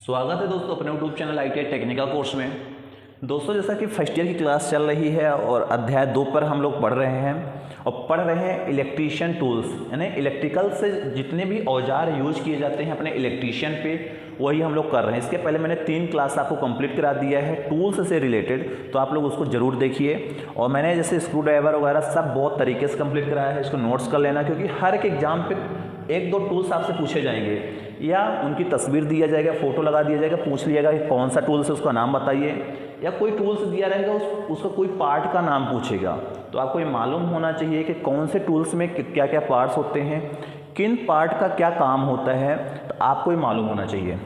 स्वागत है दोस्तों अपने YouTube channel ITI technical course में। दोस्तों जैसा कि फर्स्ट ईयर की क्लास चल रही है और अध्याय 2 पर हम लोग पढ़ रहे हैं और पढ़ रहे हैं इलेक्ट्रीशियन टूल्स, यानी इलेक्ट्रिकल से जितने भी औजार यूज किए जाते हैं अपने इलेक्ट्रीशियन पे वही हम लोग कर रहे हैं। इसके पहले मैंने 3 क्लास आपको कंप्लीट करा दिया है टूल्स से रिलेटेड, तो आप लोग उसको ज़रूर देखिए। और मैंने जैसे स्क्रू ड्राइवर वगैरह सब बहुत तरीके से कंप्लीट कराया है, इसको नोट्स कर लेना क्योंकि हर एक एग्जाम पे 1-2 टूल्स आपसे पूछे जाएंगे या उनकी तस्वीर दिया जाएगा, फोटो लगा दिया जाएगा, पूछ लिया जाएगा कि कौन सा टूल्स है उसका नाम बताइए, या कोई टूल्स दिया रहेगा उसका कोई पार्ट का नाम पूछेगा। तो आपको ये मालूम होना चाहिए कि कौन से टूल्स में क्या क्या पार्ट्स होते हैं, किन पार्ट का क्या काम होता है, तो आपको ये मालूम होना चाहिए।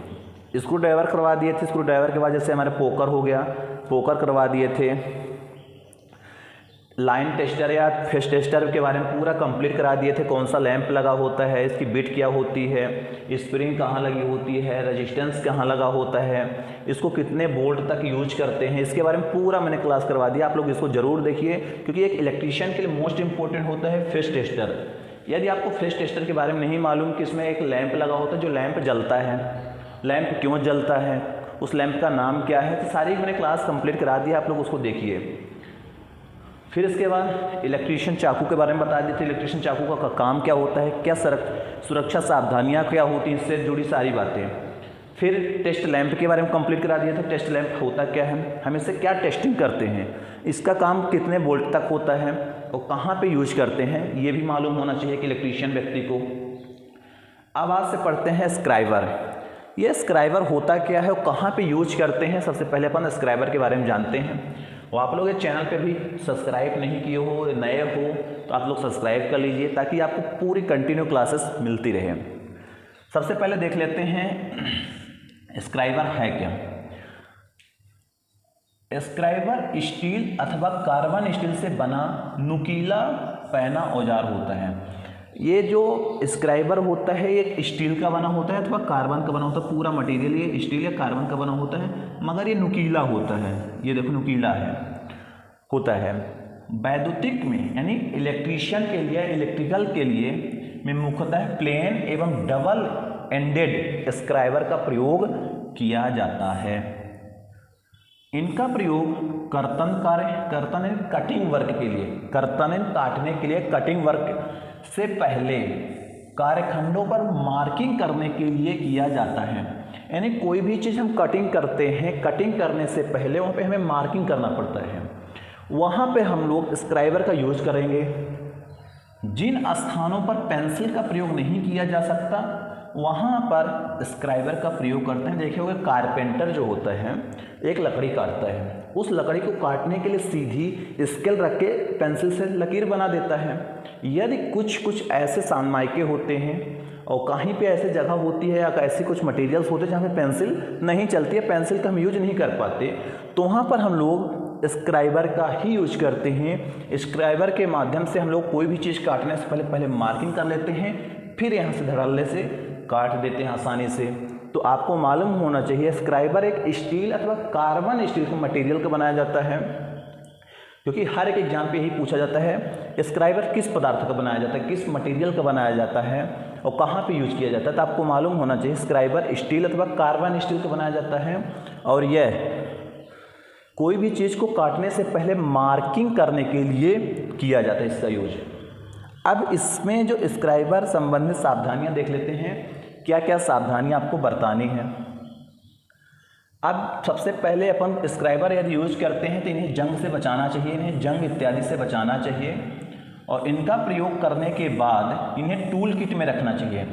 स्क्रू ड्राइवर करवा दिए थे, स्क्रू ड्राइवर के बाद जैसे हमारे पोकर हो गया, पोकर करवा दिए थे। लाइन टेस्टर या फेस टेस्टर के बारे में पूरा कंप्लीट करा दिए थे, कौन सा लैंप लगा होता है, इसकी बिट क्या होती है, स्प्रिंग कहाँ लगी होती है, रेजिस्टेंस कहाँ लगा होता है, इसको कितने वोल्ट तक यूज करते हैं, इसके बारे में पूरा मैंने क्लास करवा दिया। आप लोग इसको ज़रूर देखिए क्योंकि एक इलेक्ट्रीशियन के लिए मोस्ट इंपॉर्टेंट होता है फेस टेस्टर। यदि आपको फेस टेस्टर के बारे में नहीं मालूम कि इसमें एक लैंप लगा होता है, जो लैंप जलता है, लैंप क्यों जलता है, उस लैंप का नाम क्या है, तो सारी मैंने क्लास कंप्लीट करा दी, आप लोग उसको देखिए। फिर इसके बाद इलेक्ट्रीशियन चाकू के बारे में बता देते, इलेक्ट्रीशियन चाकू का काम क्या होता है, क्या सुरक्षा सावधानियाँ क्या होती हैं, इससे जुड़ी सारी बातें। फिर टेस्ट लैंप के बारे में कंप्लीट करा दिया था, टेस्ट लैंप होता क्या है, हम इससे क्या टेस्टिंग करते हैं, इसका काम कितने वोल्ट तक होता है और कहाँ पे यूज करते हैं, ये भी मालूम होना चाहिए कि इलेक्ट्रीशियन व्यक्ति को। अब आज से पढ़ते हैं स्क्राइबर। ये स्क्राइबर होता क्या है और कहाँ पे यूज करते हैं। सबसे पहले अपन स्क्राइबर के बारे में जानते हैं। और आप लोग ये चैनल पे भी सब्सक्राइब नहीं किए हो, नए हो तो आप लोग सब्सक्राइब कर लीजिए ताकि आपको पूरी कंटिन्यू क्लासेस मिलती रहे। सबसे पहले देख लेते हैं स्क्राइबर है क्या। स्क्राइबर स्टील अथवा कार्बन स्टील से बना नुकीला पैना औजार होता है। ये जो स्क्राइबर होता है ये स्टील का बना होता है अथवा कार्बन का बना होता है, पूरा मटेरियल ये स्टील या कार्बन का बना होता है, मगर ये नुकीला होता है। ये देखो नुकीला है होता है। वैद्युतिक में यानी इलेक्ट्रीशियन के लिए, इलेक्ट्रिकल के लिए में मुख्यतः प्लेन एवं डबल एंडेड स्क्राइबर का प्रयोग किया जाता है। इनका प्रयोग कर्तन कटिंग वर्क के लिए, कर्तन काटने के लिए, कटिंग वर्क से पहले कार्यखंडों पर मार्किंग करने के लिए किया जाता है। यानी कोई भी चीज़ हम कटिंग करते हैं, कटिंग करने से पहले वहाँ पे हमें मार्किंग करना पड़ता है, वहाँ पे हम लोग स्क्राइबर का यूज करेंगे। जिन स्थानों पर पेंसिल का प्रयोग नहीं किया जा सकता वहाँ पर स्क्राइबर का प्रयोग करते हैं। देखिए होगा कारपेंटर जो होता है एक लकड़ी काटता है, उस लकड़ी को काटने के लिए सीधी स्केल रख के पेंसिल से लकीर बना देता है। यदि कुछ ऐसे सानमाइके होते हैं और कहीं पे ऐसे जगह होती है या ऐसे कुछ मटेरियल्स होते हैं जहाँ पे पेंसिल नहीं चलती है, पेंसिल का हम यूज नहीं कर पाते, तो वहाँ पर हम लोग स्क्राइबर का ही यूज करते हैं। स्क्राइबर के माध्यम से हम लोग कोई भी चीज़ काटने से पहले मार्किंग कर लेते हैं, फिर यहाँ से धड़ल्ले से काट देते हैं आसानी से। तो आपको मालूम होना चाहिए स्क्राइबर एक स्टील अथवा कार्बन स्टील के मटेरियल का बनाया जाता है, क्योंकि हर एक एग्जाम पे यही पूछा जाता है स्क्राइबर किस पदार्थ का बनाया जाता है, किस मटेरियल का बनाया जाता है और कहाँ पे यूज किया जाता है। तो आपको मालूम होना चाहिए स्क्राइबर स्टील अथवा कार्बन स्टील का बनाया जाता है और यह कोई भी चीज़ को काटने से पहले मार्किंग करने के लिए किया जाता है इसका यूज। अब इसमें जो स्क्राइबर संबंधित सावधानियां देख लेते हैं, क्या क्या सावधानियां आपको बरतानी है। अब सबसे पहले अपन स्क्राइबर यदि यूज करते हैं तो इन्हें जंग से बचाना चाहिए, इन्हें जंग इत्यादि से बचाना चाहिए और इनका प्रयोग करने के बाद इन्हें टूल किट में रखना चाहिए।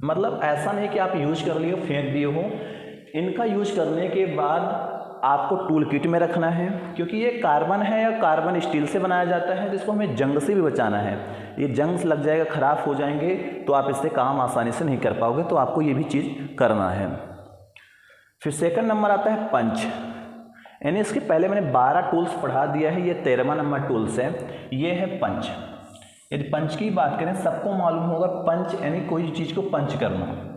मतलब ऐसा नहीं कि आप यूज कर लिए फेंक दिए हो, इनका यूज करने के बाद आपको टूल किट में रखना है, क्योंकि ये कार्बन है या कार्बन स्टील से बनाया जाता है जिसको हमें जंग से भी बचाना है। ये जंग से लग जाएगा, ख़राब हो जाएंगे तो आप इससे काम आसानी से नहीं कर पाओगे, तो आपको ये भी चीज़ करना है। फिर सेकंड नंबर आता है पंच, यानी इसके पहले मैंने 12 टूल्स पढ़ा दिया है, ये 13वां नंबर टूल्स है, ये है पंच। यदि पंच की बात करें सबको मालूम होगा पंच यानी कोई चीज़ को पंच करना।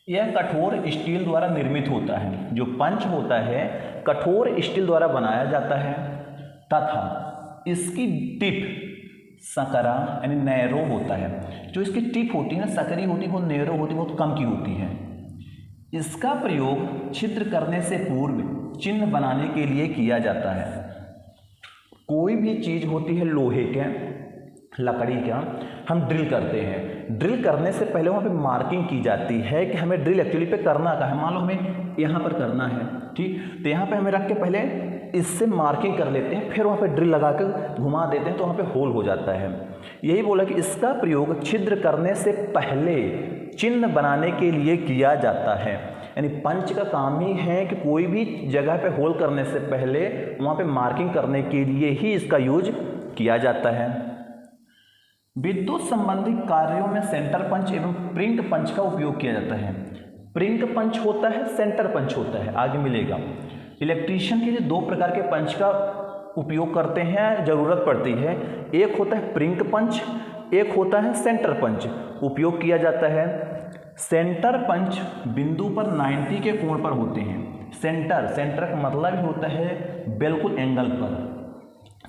यह कठोर स्टील द्वारा निर्मित होता है। जो पंच होता है कठोर स्टील द्वारा बनाया जाता है तथा इसकी टिप सकरा यानी नैरो होता है। जो इसकी टिप होती है ना सकरी होती है, वो नैरो होती है, बहुत कम की होती है। इसका प्रयोग छिद्र करने से पूर्व चिन्ह बनाने के लिए किया जाता है। कोई भी चीज़ होती है लोहे के, लकड़ी का, हम ड्रिल करते हैं। ड्रिल करने से पहले वहाँ पे मार्किंग की जाती है कि हमें ड्रिल एक्चुअली पे करना क्या है। मान लो हमें यहाँ पर करना है, ठीक, तो यहाँ पे हमें रख के पहले इससे मार्किंग कर लेते हैं, फिर वहाँ पे ड्रिल लगा कर घुमा देते हैं तो वहाँ पे होल हो जाता है। यही बोला कि इसका प्रयोग छिद्र करने से पहले चिन्ह बनाने के लिए किया जाता है। यानी पंच का काम ही है कि कोई भी जगह पे होल करने से पहले वहाँ पे मार्किंग करने के लिए ही इसका यूज किया जाता है। विद्युत संबंधी कार्यों में सेंटर पंच एवं प्रिंट पंच का उपयोग किया जाता है। प्रिंट पंच होता है, सेंटर पंच होता है, आगे मिलेगा। इलेक्ट्रीशियन के लिए दो प्रकार के पंच का उपयोग करते हैं, ज़रूरत पड़ती है। एक होता है प्रिंट पंच, एक होता है सेंटर पंच। उपयोग किया जाता है। सेंटर पंच बिंदु पर 90 के कोण पर होते हैं। सेंटर का मतलब ही होता है बिल्कुल एंगल पर,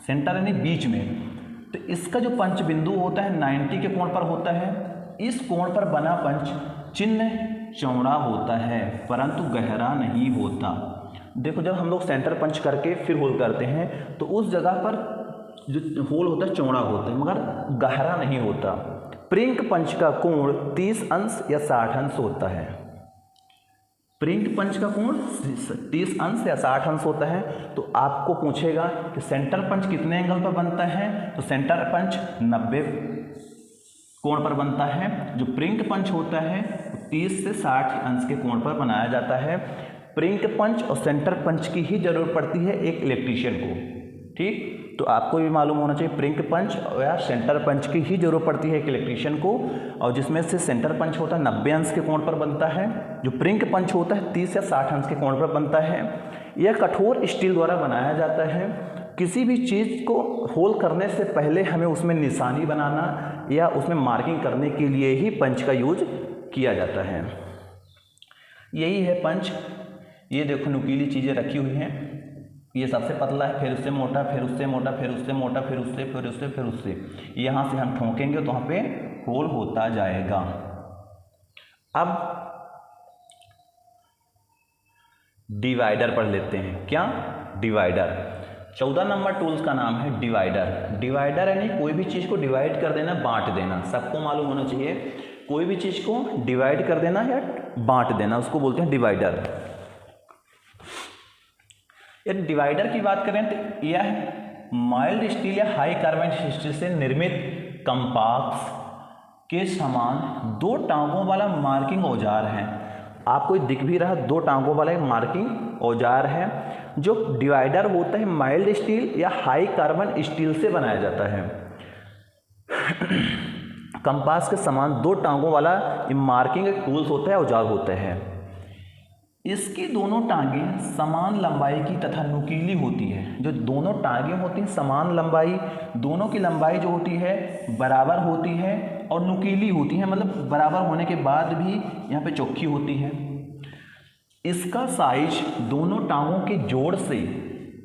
सेंटर यानी बीच में। तो इसका जो पंच बिंदु होता है 90 के कोण पर होता है। इस कोण पर बना पंच चिन्ह चौड़ा होता है परंतु गहरा नहीं होता। देखो, जब हम लोग सेंटर पंच करके फिर होल करते हैं तो उस जगह पर जो होल होता है चौड़ा होता है मगर गहरा नहीं होता। प्रिंट पंच का कोण 30 अंश या 60 अंश होता है। प्रिंट पंच का कोण 30 अंश या 60 अंश होता है। तो आपको पूछेगा कि सेंटर पंच कितने एंगल पर बनता है, तो सेंटर पंच 90 कोण पर बनता है। जो प्रिंट पंच होता है 30 से 60 अंश के कोण पर बनाया जाता है। प्रिंट पंच और सेंटर पंच की ही जरूरत पड़ती है एक इलेक्ट्रीशियन को, ठीक। तो आपको भी मालूम होना चाहिए प्रिंट पंच या सेंटर पंच की ही जरूरत पड़ती है एक इलेक्ट्रीशियन को। और जिसमें से सेंटर पंच होता है 90 अंश के कोण पर बनता है, जो प्रिंट पंच होता है 30 या 60 अंश के कोण पर बनता है। यह कठोर स्टील द्वारा बनाया जाता है। किसी भी चीज़ को होल करने से पहले हमें उसमें निशानी बनाना या उसमें मार्किंग करने के लिए ही पंच का यूज किया जाता है। यही है पंच। ये देखो नुकीली चीज़ें रखी हुई हैं। ये सबसे पतला है, फिर उससे मोटा, फिर उससे मोटा, फिर उससे मोटा, फिर उससे, फिर उससे, फिर उससे। यहाँ से हम ठोकेंगे तो वहाँ पे होल होता जाएगा। अब डिवाइडर पढ़ लेते हैं। क्या? डिवाइडर। 14 नंबर टूल्स का नाम है डिवाइडर। डिवाइडर यानी कोई भी चीज़ को डिवाइड कर देना, बांट देना। सबको मालूम होना चाहिए, कोई भी चीज़ को डिवाइड कर देना या बांट देना उसको बोलते हैं डिवाइडर। यदि डिवाइडर की बात करें तो यह माइल्ड स्टील या हाई कार्बन स्टील से निर्मित कंपास के समान दो टांगों वाला मार्किंग औजार है। आपको दिख भी रहा, दो टांगों वाला मार्किंग औजार है। जो डिवाइडर होता है माइल्ड स्टील या हाई कार्बन स्टील से बनाया जाता है। कंपास के समान दो टांगों वाला मार्किंग एक टूल्स होता है, औजार होता है। इसकी दोनों टांगें समान लंबाई की तथा नुकीली होती है। जो दोनों टांगें होती हैं समान लंबाई, दोनों की लंबाई जो होती है बराबर होती है और नुकीली होती है, मतलब बराबर होने के बाद भी यहाँ पे चौखी होती है। इसका साइज दोनों टांगों के जोड़ से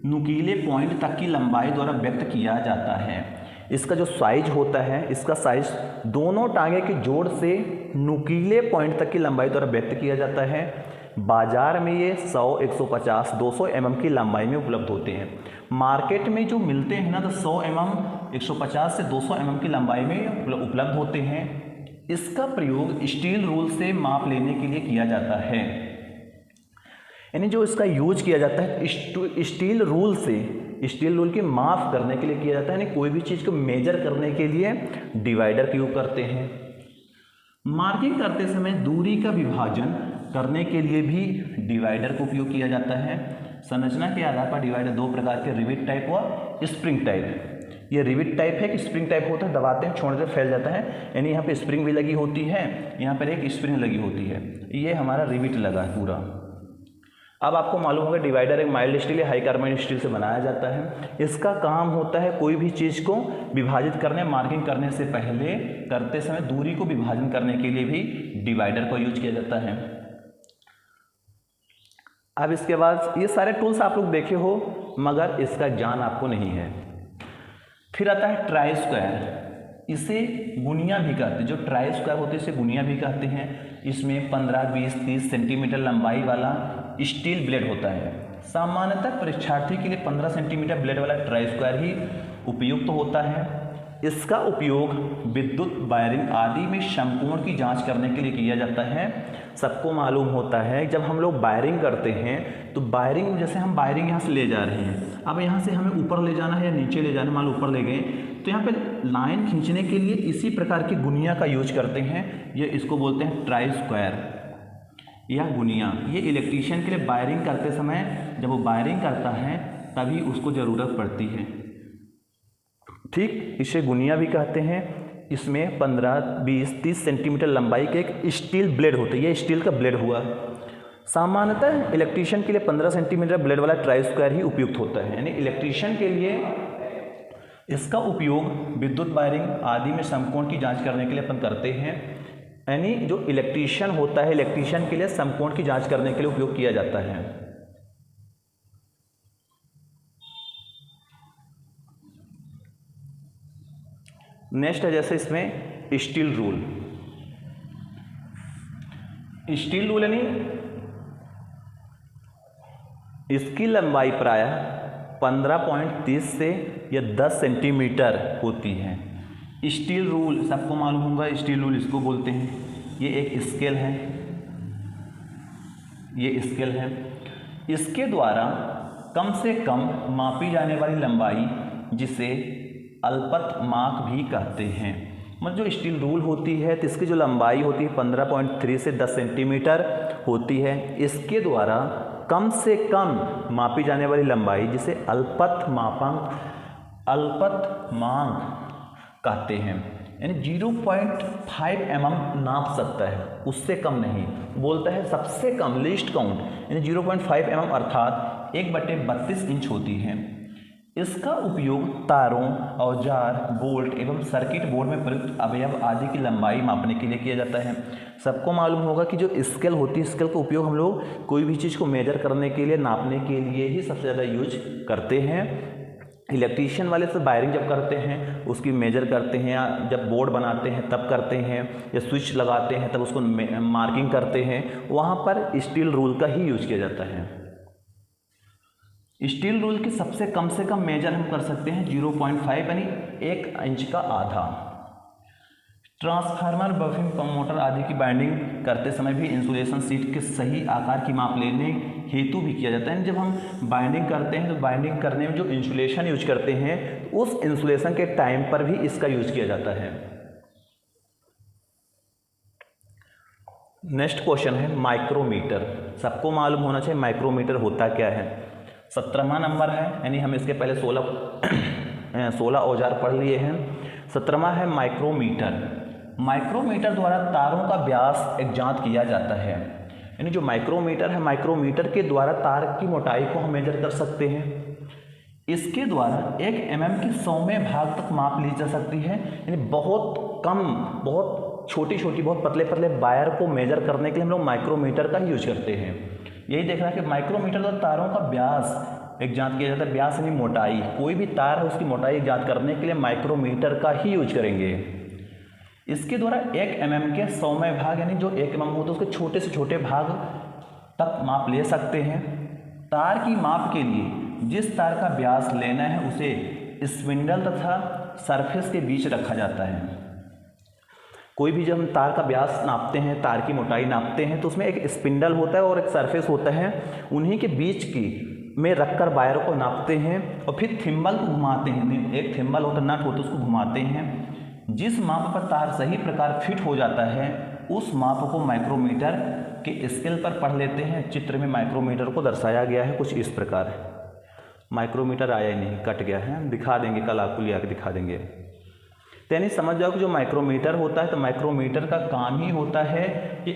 नुकीले पॉइंट तक की लंबाई द्वारा व्यक्त किया जाता है। इसका जो साइज होता है, इसका साइज दोनों टांगे के जोड़ से नुकीले पॉइंट तक की लंबाई द्वारा व्यक्त किया जाता है। बाजार में ये 100, 150, 200 mm की लंबाई में उपलब्ध होते हैं। मार्केट में जो मिलते हैं ना तो 100 mm, 150 से 200 mm की लंबाई में उपलब्ध होते हैं। इसका प्रयोग स्टील रूल से माप लेने के लिए किया जाता है। यानी जो इसका यूज किया जाता है स्टील रूल से, स्टील रूल की माप करने के लिए किया जाता है। यानी कोई भी चीज़ को मेजर करने के लिए डिवाइडर का उपयोग करते हैं। मार्किंग करते समय दूरी का विभाजन करने के लिए भी डिवाइडर का उपयोग किया जाता है। संरचना के आधार पर डिवाइडर दो प्रकार के, रिविट टाइप और स्प्रिंग टाइप। ये रिविट टाइप है कि स्प्रिंग टाइप होता है, दबाते हैं छोड़ते फैल जाता है। यानी यहाँ पे स्प्रिंग भी लगी होती है, यहाँ पर एक स्प्रिंग लगी होती है। ये हमारा रिविट लगा है पूरा। अब आपको मालूम होगा डिवाइडर एक माइल्ड स्टील या हाई कार्बन स्टील से बनाया जाता है। इसका काम होता है कोई भी चीज़ को विभाजित करने, मार्किंग करने से पहले करते समय दूरी को विभाजन करने के लिए भी डिवाइडर का यूज किया जाता है। अब इसके बाद ये सारे टूल्स आप लोग देखे हो मगर इसका ज्ञान आपको नहीं है। फिर आता है ट्राई स्क्वायर। इसे गुनिया भी कहते हैं, जो ट्राई स्क्वायर होते हैं इसे गुनिया भी कहते हैं। इसमें 15, 20, 30 सेंटीमीटर लंबाई वाला स्टील ब्लेड होता है। सामान्यतः परीक्षार्थी के लिए 15 सेंटीमीटर ब्लेड वाला ट्राई स्क्वायर ही उपयुक्त होता है। इसका उपयोग विद्युत वायरिंग आदि में समकोण की जांच करने के लिए किया जाता है। सबको मालूम होता है जब हम लोग वायरिंग करते हैं तो वायरिंग, जैसे हम वायरिंग यहाँ से ले जा रहे हैं, अब यहाँ से हमें ऊपर ले जाना है या नीचे ले जाना है, मान लो ऊपर ले गए तो यहाँ पे लाइन खींचने के लिए इसी प्रकार की गुनिया का यूज करते हैं। ये इसको बोलते हैं ट्राई स्क्वायर या गुनिया। ये इलेक्ट्रीशियन के लिए वायरिंग करते समय जब वो वायरिंग करता है तभी उसको ज़रूरत पड़ती है। ठीक, इसे गुनिया भी कहते हैं। इसमें 15, 20, 30 सेंटीमीटर लंबाई के एक स्टील ब्लेड होता है। ये स्टील का ब्लेड हुआ। सामान्यतः इलेक्ट्रीशियन के लिए 15 सेंटीमीटर ब्लेड वाला ट्राई स्क्वायर ही उपयुक्त होता है। यानी इलेक्ट्रीशियन के लिए इसका उपयोग विद्युत वायरिंग आदि में समकोण की जांच करने के लिए अपन करते हैं। यानी जो इलेक्ट्रीशियन होता है, इलेक्ट्रीशियन के लिए समकोण की जांच करने के लिए उपयोग किया जाता है। नेक्स्ट है जैसे इसमें स्टील रूल। स्टील रूल यानी इसकी लंबाई प्रायः 15.30 से या 10 सेंटीमीटर होती है। स्टील रूल सबको मालूम होगा, स्टील रूल इसको बोलते हैं। ये एक स्केल है, ये स्केल है। इसके द्वारा कम से कम मापी जाने वाली लंबाई, जिसे अल्पतमांक भी कहते हैं, मतलब जो स्टील रूल होती है तो इसकी जो लंबाई होती है 15.3 से 10 सेंटीमीटर होती है। इसके द्वारा कम से कम मापी जाने वाली लंबाई, जिसे अल्पतमांक कहते हैं, यानी 0.5 mm नाप सकता है, उससे कम नहीं। बोलता है सबसे कम लीस्ट काउंट यानी 0.5 mm अर्थात 1/32 इंच होती है। इसका उपयोग तारों, औजार, बोल्ट एवं सर्किट बोर्ड में प्रयुक्त अवयव आदि की लंबाई मापने के लिए किया जाता है। सबको मालूम होगा कि जो स्केल होती है, स्केल का उपयोग हम लोग कोई भी चीज़ को मेजर करने के लिए, नापने के लिए ही सबसे ज़्यादा यूज करते हैं। इलेक्ट्रीशियन वाले से वायरिंग जब करते हैं उसकी मेजर करते हैं, या जब बोर्ड बनाते हैं तब करते हैं, या स्विच लगाते हैं तब उसको मार्किंग करते हैं, वहाँ पर स्टील रूल का ही यूज किया जाता है। स्टील रूल की सबसे कम से कम मेजर हम कर सकते हैं 0.5 यानी 1 इंच का आधा। ट्रांसफार्मर, बफिंग मोटर आदि की बाइंडिंग करते समय भी इंसुलेशन सीट के सही आकार की माप लेने हेतु भी किया जाता है। जब हम बाइंडिंग करते हैं तो बाइंडिंग करने में जो इंसुलेशन यूज करते हैं उस इंसुलेशन के टाइम पर भी इसका यूज किया जाता है। नेक्स्ट क्वेश्चन है माइक्रोमीटर। सबको मालूम होना चाहिए माइक्रोमीटर होता क्या है। 17वां नंबर है, यानी हम इसके पहले 16 औजार पढ़ लिए हैं। 17वां है माइक्रोमीटर। माइक्रोमीटर द्वारा तारों का व्यास एक जांच किया जाता है। यानी जो माइक्रोमीटर है, माइक्रोमीटर के द्वारा तार की मोटाई को हम मेजर कर सकते हैं। इसके द्वारा 1 mm के 100वें भाग तक माप ली जा सकती है। यानी बहुत कम, बहुत छोटी छोटी, बहुत पतले पतले वायर को मेजर करने के लिए हम लोग माइक्रोमीटर का यूज करते हैं। यही देखना है कि माइक्रोमीटर द्वारा तारों का व्यास एक जांच किया जाता है। व्यास यानी मोटाई, कोई भी तार है उसकी मोटाई जांच करने के लिए माइक्रोमीटर का ही यूज करेंगे। इसके द्वारा 1 mm के 100वें भाग यानी जो 1 mm होता है उसके छोटे से छोटे भाग तक माप ले सकते हैं। तार की माप के लिए जिस तार का व्यास लेना है उसे स्पिंडल तथा सरफेस के बीच रखा जाता है। कोई भी जब हम तार का व्यास नापते हैं, तार की मोटाई नापते हैं, तो उसमें एक स्पिंडल होता है और एक सरफेस होता है। उन्हीं के बीच की में रखकर वायर को नापते हैं और फिर थिम्बल को घुमाते हैं। एक थिम्बल होता है, नट होता है, उसको घुमाते हैं। जिस माप पर तार सही प्रकार फिट हो जाता है उस माप को माइक्रोमीटर के स्केल पर पढ़ लेते हैं। चित्र में माइक्रोमीटर को दर्शाया गया है कुछ इस प्रकार। माइक्रोमीटर आया ही नहीं, कट गया है, दिखा देंगे, कल आपको ले आके दिखा देंगे। तो यानी समझ जाओ कि जो माइक्रोमीटर होता है तो माइक्रोमीटर का काम ही होता है कि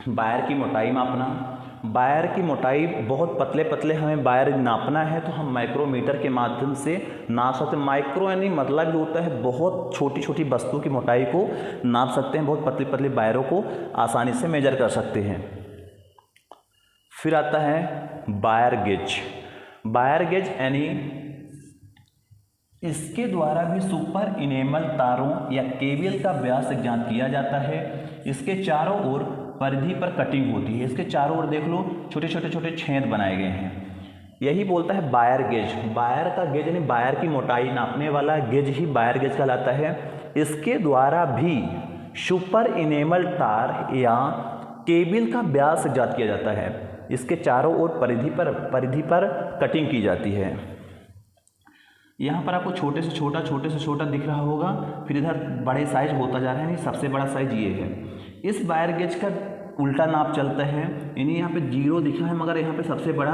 वायर की मोटाई मापना। वायर की मोटाई बहुत पतले पतले हमें वायर नापना है तो हम माइक्रोमीटर के माध्यम से नाप सकते हैं। माइक्रो यानी मतलब होता है बहुत छोटी छोटी वस्तु की मोटाई को नाप सकते हैं, बहुत पतले पतले वायरों को आसानी से मेजर कर सकते हैं। फिर आता है वायर गेज। वायर गेज यानी इसके द्वारा भी सुपर इनेमल तारों या केबल का व्यास ज्ञात किया जाता है। इसके चारों ओर परिधि पर कटिंग होती है। इसके चारों ओर देख लो छोटे छोटे छोटे छेद बनाए गए हैं। यही बोलता है बायर गेज। बायर का गेज यानी बायर की मोटाई नापने वाला गेज ही बायर गेज कहलाता है। इसके द्वारा भी सुपर इनेमल तार या केबल का व्यास ज्ञात किया जाता है। इसके चारों ओर परिधि पर कटिंग की जाती है। यहाँ पर आपको छोटे से छोटा दिख रहा होगा, फिर इधर बड़े साइज होता जा रहा है। यानी सबसे बड़ा साइज ये है। इस बायर गेज का उल्टा नाप चलता है। यानी यहाँ पे 0 लिखा है मगर यहाँ पे सबसे बड़ा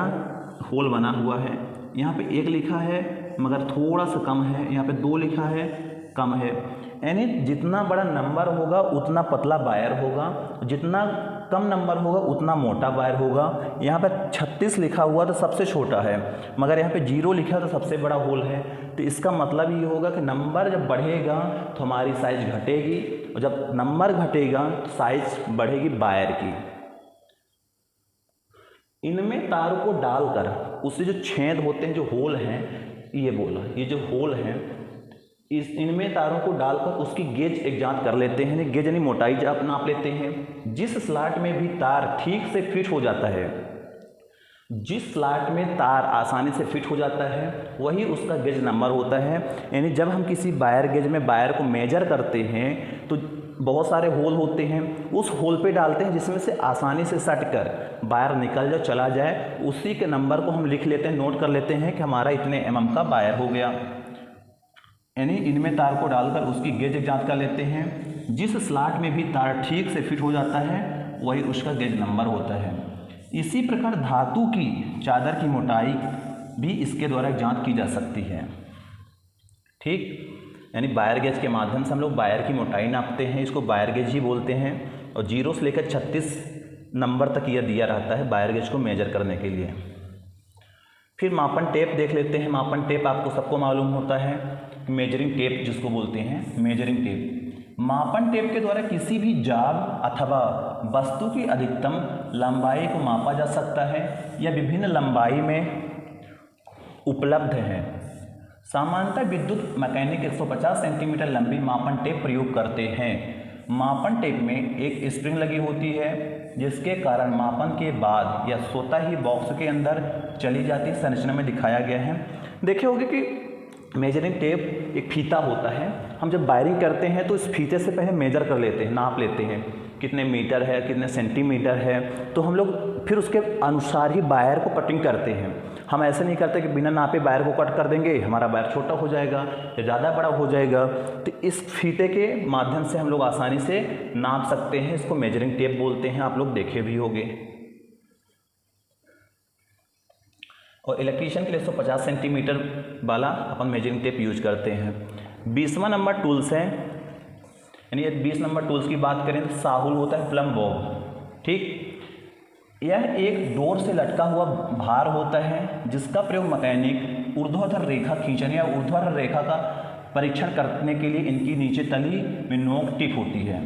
होल बना हुआ है। यहाँ पे 1 लिखा है मगर थोड़ा सा कम है। यहाँ पे 2 लिखा है, कम है। यानी जितना बड़ा नंबर होगा उतना पतला बायर होगा, जितना कम नंबर होगा उतना मोटा बायर होगा। यहाँ पे 36 लिखा हुआ तो सबसे छोटा है, मगर यहाँ पे 0 लिखा है तो सबसे बड़ा होल है। तो इसका मतलब ये होगा कि नंबर जब बढ़ेगा तो हमारी साइज घटेगी, और जब नंबर घटेगा तो साइज बढ़ेगी बायर की। इनमें तारों को डालकर उससे जो छेद होते हैं, जो होल हैं, ये बोला, ये जो होल हैं, इनमें तारों को डालकर उसकी गेज एक जांच कर लेते हैं। गेज यानी मोटाई नाप लेते हैं। जिस स्लॉट में भी तार ठीक से फिट हो जाता है, जिस स्लॉट में तार आसानी से फिट हो जाता है, वही उसका गेज नंबर होता है। यानी जब हम किसी बायर गेज में बायर को मेजर करते हैं तो बहुत सारे होल होते हैं, उस होल पे डालते हैं जिसमें से आसानी से सट कर बायर निकल जाए, चला जाए। उसी के नंबर को हम लिख लेते हैं, नोट कर लेते हैं कि हमारा इतने mm का बायर हो गया। यानी इनमें तार को डालकर उसकी गेज जांच कर लेते हैं। जिस स्लॉट में भी तार ठीक से फिट हो जाता है वही उसका गेज नंबर होता है। इसी प्रकार धातु की चादर की मोटाई भी इसके द्वारा जांच की जा सकती है। ठीक, यानी बायर गेज के माध्यम से हम लोग बायर की मोटाई नापते हैं, इसको बायर गेज ही बोलते हैं। और 0 से लेकर 36 नंबर तक यह दिया रहता है बायर गेज को मेजर करने के लिए। फिर मापन टेप देख लेते हैं। मापन टेप आपको सबको मालूम होता है, मेजरिंग टेप जिसको बोलते हैं, मेजरिंग टेप। मापन टेप के द्वारा किसी भी जाग अथवा वस्तु की अधिकतम लंबाई को मापा जा सकता है या विभिन्न लंबाई में उपलब्ध है। सामान्यतः विद्युत मैकेनिक 150 सेंटीमीटर लंबी मापन टेप प्रयोग करते हैं। मापन टेप में एक स्प्रिंग लगी होती है जिसके कारण मापन के बाद या स्वतः ही बॉक्स के अंदर चली जाती है। संरचना में दिखाया गया है। देखे होंगे कि मेजरिंग टेप एक फीता होता है। हम जब वायरिंग करते हैं तो इस फीते से पहले मेजर कर लेते हैं, नाप लेते हैं कितने मीटर है, कितने सेंटीमीटर है। तो हम लोग फिर उसके अनुसार ही वायर को कटिंग करते हैं। हम ऐसे नहीं करते कि बिना नापे वायर को कट कर देंगे, हमारा वायर छोटा हो जाएगा या ज़्यादा बड़ा हो जाएगा। तो इस फीते के माध्यम से हम लोग आसानी से नाप सकते हैं। इसको मेजरिंग टेप बोलते हैं, आप लोग देखे भी होंगे। और इलेक्ट्रीशियन के लिए 150 सेंटीमीटर वाला अपन मेजरिंग टेप यूज करते हैं। 20वां नंबर टूल्स है, यानी 20 नंबर टूल्स की बात करें तो साहुल होता है, प्लम बॉब। ठीक, यह एक डोर से लटका हुआ भार होता है जिसका प्रयोग मैकेनिक ऊर्ध्वाधर रेखा खींचने या ऊर्ध्वाधर रेखा का परीक्षण करने के लिए इनकी नीचे तली में नोक टिप होती है।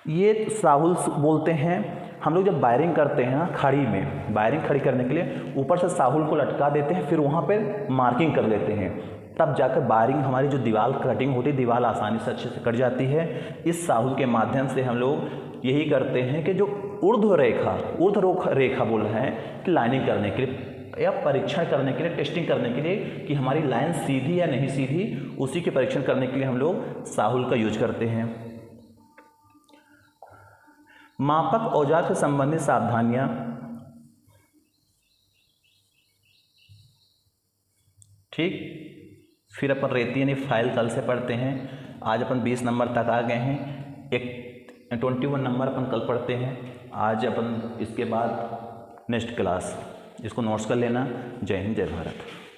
ये साहुल बोलते हैं। हम लोग जब वायरिंग करते हैं ना, खड़ी में वायरिंग खड़ी करने के लिए ऊपर से साहुल को लटका देते हैं, फिर वहाँ पर मार्किंग कर लेते हैं, तब जाकर वायरिंग हमारी जो दीवार कटिंग होती है, दीवार आसानी से अच्छे से कट जाती है। इस साहुल के माध्यम से हम लोग यही करते हैं कि जो ऊर्ध्व रेखा बोल रहे हैं कि लाइनिंग करने के लिए या परीक्षण करने के लिए, टेस्टिंग करने के लिए कि हमारी लाइन सीधी या नहीं सीधी, उसी के परीक्षण करने के लिए हम लोग साहुल का यूज करते हैं। मापक औजार से संबंधित सावधानियां। ठीक, फिर अपन रेती यानी फाइल कल से पढ़ते हैं। आज अपन 20 नंबर तक आ गए हैं। एक 21 नंबर अपन कल पढ़ते हैं। आज अपन इसके बाद नेक्स्ट क्लास, इसको नोट्स कर लेना। जय हिंद, जय भारत।